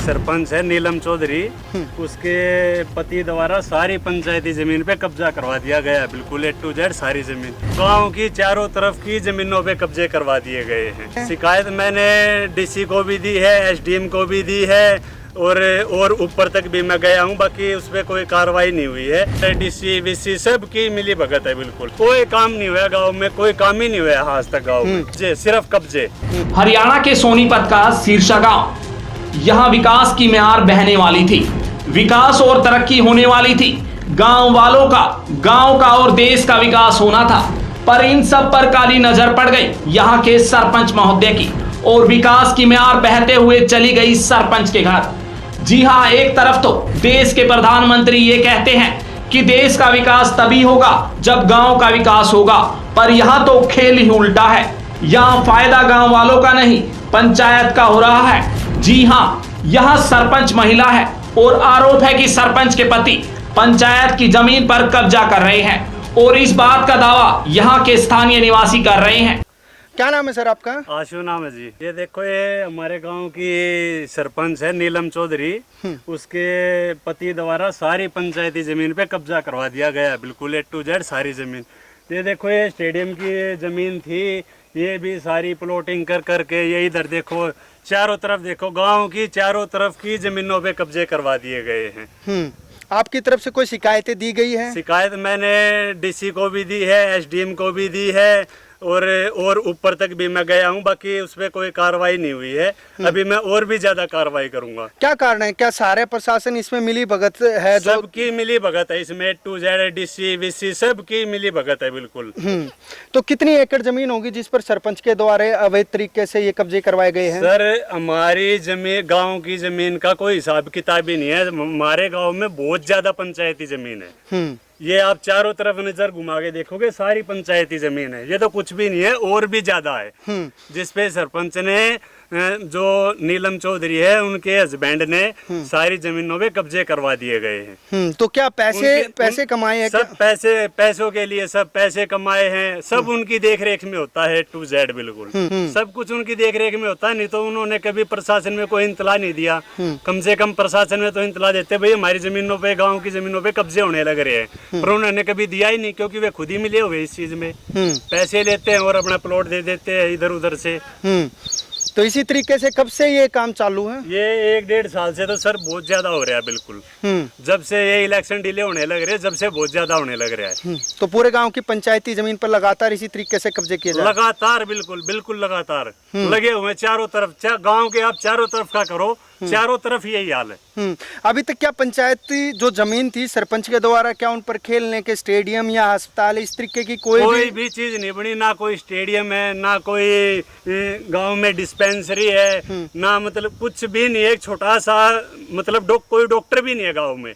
सरपंच है नीलम चौधरी, उसके पति द्वारा सारी पंचायती जमीन पे कब्जा करवा दिया गया। बिल्कुल A to Z सारी जमीन, गांव की चारों तरफ की जमीनों पे कब्जे करवा दिए गए हैं। शिकायत मैंने DC को भी दी है, SDM को भी दी है और ऊपर तक भी मैं गया हूँ, बाकी उस पर कोई कार्रवाई नहीं हुई है। DC VC सब की मिली भगत है, बिल्कुल कोई काम नहीं हुआ गांव में, कोई काम ही नहीं हुआ आज तक गांव में, सिर्फ कब्जे। हरियाणा के सोनीपत का सिरसा गांव, यहाँ विकास की म्यार बहने वाली थी, विकास और तरक्की होने वाली थी, गांव वालों का, गांव का और देश का विकास होना था। पर इन सब पर काली नजर पड़ गई यहाँ के सरपंच महोदय की, और विकास की म्यार बहते हुए चली गई सरपंच के घर। जी हाँ, एक तरफ तो देश के प्रधानमंत्री ये कहते हैं कि देश का विकास तभी होगा जब गांव का विकास होगा, पर यहाँ तो खेल ही उल्टा है। यहाँ फायदा गांव वालों का नहीं, पंचायत का हो रहा है। जी हाँ, यहाँ सरपंच महिला है और आरोप है कि सरपंच के पति पंचायत की जमीन पर कब्जा कर रहे हैं, और इस बात का दावा यहाँ के स्थानीय निवासी कर रहे हैं। क्या नाम है सर आपका? आशु नाम है जी। ये देखो, ये हमारे गांव की सरपंच है नीलम चौधरी, उसके पति द्वारा सारी पंचायती जमीन पे कब्जा करवा दिया गया। बिल्कुल A to Z सारी जमीन। ये देखो, ये स्टेडियम की जमीन थी, ये भी सारी प्लॉटिंग कर करके, ये इधर देखो, चारों तरफ देखो, गांव की चारों तरफ की जमीनों पे कब्जे करवा दिए गए हैं। आपकी तरफ से कोई शिकायतें दी गई हैं? शिकायत मैंने DC को भी दी है, SDM को भी दी है और ऊपर तक भी मैं गया हूँ, बाकी उस पर कोई कार्रवाई नहीं हुई है। अभी मैं और भी ज्यादा कार्रवाई करूंगा। क्या कारण है? क्या सारे प्रशासन इसमें मिली भगत है? सबकी मिली भगत है इसमें, A to Z DC VC सबकी मिली भगत है, बिल्कुल। तो कितनी एकड़ जमीन होगी जिस पर सरपंच के द्वारा अवैध तरीके से ये कब्जे करवाए गए हैं? सर, हमारी जमीन, गांव की जमीन का कोई हिसाब किताब ही नहीं है। हमारे गांव में बहुत ज्यादा पंचायती जमीन है। ये आप चारों तरफ नजर घुमा के देखोगे, सारी पंचायती जमीन है। ये तो कुछ भी नहीं है, और भी ज्यादा है, जिसपे सरपंच ने, जो नीलम चौधरी है, उनके हस्बैंड ने सारी जमीनों पे कब्जे करवा दिए गए हैं। तो क्या पैसे कमाए हैं? सब पैसों के लिए सब पैसे कमाए हैं, सब उनकी देख रेख में होता है A to Z, बिल्कुल सब कुछ उनकी देख रेख में होता है। नहीं तो उन्होंने कभी प्रशासन में कोई इंतला नहीं दिया। कम से कम प्रशासन में तो इंतला देते, भाई हमारी जमीनों पे, गाँव की जमीनों पे कब्जे होने लग रहे हैं, पर उन्होंने कभी दिया ही नहीं, क्योंकि वे खुद ही मिले हुए इस चीज में। पैसे लेते हैं और अपना प्लॉट दे देते हैं इधर उधर से। तो इसी तरीके से कब से ये काम चालू है? ये 1-1.5 साल से तो सर बहुत ज्यादा हो रहा है, बिल्कुल। जब से ये इलेक्शन डिले होने लग रहे हैं, जब से बहुत ज्यादा होने लग रहा है। तो पूरे गांव की पंचायती जमीन पर लगातार इसी तरीके से कब्जे किए जा रहे हैं? लगातार, बिल्कुल लगातार लगे हुए चारों तरफ। गांव के आप चारों तरफ का करो, चारों तरफ यही हाल है। अभी तक क्या पंचायती जो जमीन थी सरपंच के द्वारा, क्या उन पर खेलने के स्टेडियम या अस्पताल, इस तरीके की कोई भी चीज नहीं बनी? ना कोई स्टेडियम है, ना कोई गांव में डिस्पेंसरी है, ना मतलब कुछ भी नहीं है। एक छोटा सा मतलब कोई डॉक्टर भी नहीं है गाँव में।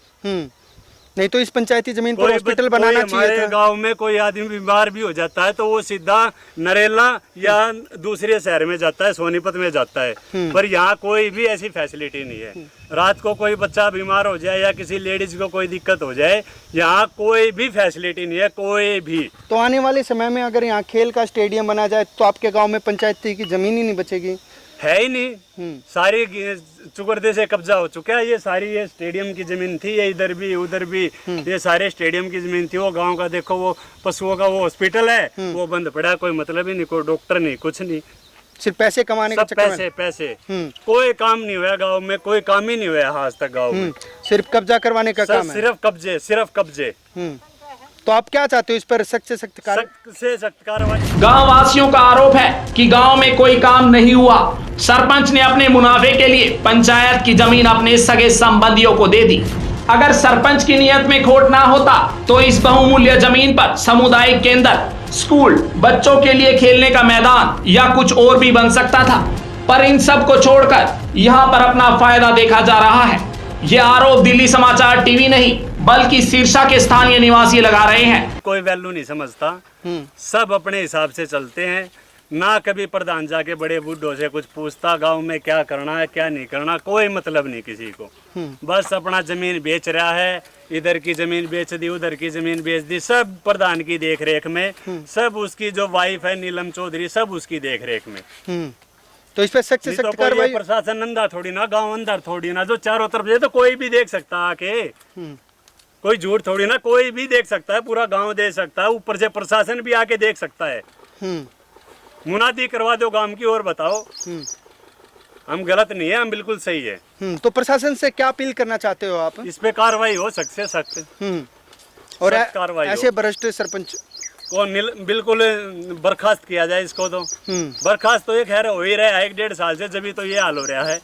नहीं तो इस पंचायती जमीन पर हॉस्पिटल बनाना चाहिए था। गांव में कोई आदमी बीमार भी हो जाता है तो वो सीधा नरेला या दूसरे शहर में जाता है, सोनीपत में जाता है, पर यहाँ कोई भी ऐसी फैसिलिटी नहीं है। रात को कोई बच्चा बीमार हो जाए या किसी लेडीज को कोई दिक्कत हो जाए, यहाँ कोई भी फैसिलिटी नहीं है, कोई भी। तो आने वाले समय में अगर यहाँ खेल का स्टेडियम बना जाए तो आपके गाँव में पंचायती की जमीन ही नहीं बचेगी? है ही नहीं, सारी चुकरदे से कब्जा हो चुका है। ये सारी ये स्टेडियम की जमीन थी, ये इधर भी उधर भी, ये सारे स्टेडियम की जमीन थी। वो गांव का देखो, वो पशुओं का वो हॉस्पिटल है, वो बंद पड़ा, कोई मतलब ही नहीं, कोई डॉक्टर नहीं, कुछ नहीं, सिर्फ पैसे कमाने का चक्कर में। पैसे कोई काम नहीं हुआ गाँव में, कोई काम ही नहीं हुआ आज तक गाँव में। सिर्फ कब्जा करवाने का काम है, सिर्फ कब्जे। तो आप क्या चाहते हो? इस पर सख्त से सख्त कार्रवाई। गांव वासियों का आरोप है कि गांव में कोई काम नहीं हुआ। सरपंच ने अपने मुनाफे के लिए पंचायत की जमीन अपने सगे संबंधियों को दे दी। अगर सरपंच की नियत में खोट ना होता तो इस बहुमूल्य जमीन पर सामुदायिक केंद्र, स्कूल, बच्चों के लिए खेलने का मैदान या कुछ और भी बन सकता था। पर इन सब को छोड़कर यहाँ पर अपना फायदा देखा जा रहा है। ये आरोप दिल्ली समाचार टीवी नहीं बल्कि सिरसा के स्थानीय निवासी लगा रहे हैं। कोई वैल्यू नहीं समझता, सब अपने हिसाब से चलते हैं। ना कभी प्रधान जाके बड़े बूढ़ों से कुछ पूछता, गांव में क्या करना है क्या नहीं करना, कोई मतलब नहीं किसी को। बस अपना जमीन बेच रहा है, इधर की जमीन बेच दी, उधर की जमीन बेच दी, सब प्रधान की देख रेख में, सब उसकी जो वाइफ है नीलम चौधरी, सब उसकी देख रेख में। तो इस पे सख्त से नहीं तो सख्त कोई ये कार्रवाई। प्रशासन अंधा थोड़ी ना, गांव अंधा थोड़ी ना, जो चारों तरफ ये तो कोई भी देख सकता है आके, कोई झूठ थोड़ी ना, कोई भी देख सकता है, पूरा गांव देख सकता है, ऊपर से प्रशासन भी आके देख सकता है। मुनादी करवा दो गांव की और बताओ, हम गलत नहीं है, हम बिल्कुल सही है। तो प्रशासन से क्या अपील करना चाहते हो आप? इस पे कार्रवाई हो सख्त से सख्त। और सख्त कार्रवाई ऐसे हो। भ्रष्ट सरपंच को बिल्कुल बर्खास्त किया जाए इसको। तो बर्खास्त तो ये खैर हो ही रहा है 1-1.5 साल से, जब तो ये हाल हो रहा है।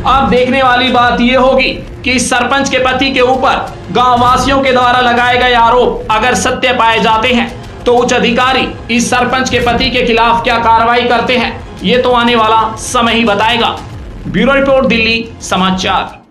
अब देखने वाली बात यह होगी कि इस सरपंच के पति के ऊपर गांव वासियों के द्वारा लगाए गए आरोप अगर सत्य पाए जाते हैं तो उच्च अधिकारी इस सरपंच के पति के खिलाफ क्या कार्रवाई करते हैं, ये तो आने वाला समय ही बताएगा। ब्यूरो रिपोर्ट, दिल्ली समाचार।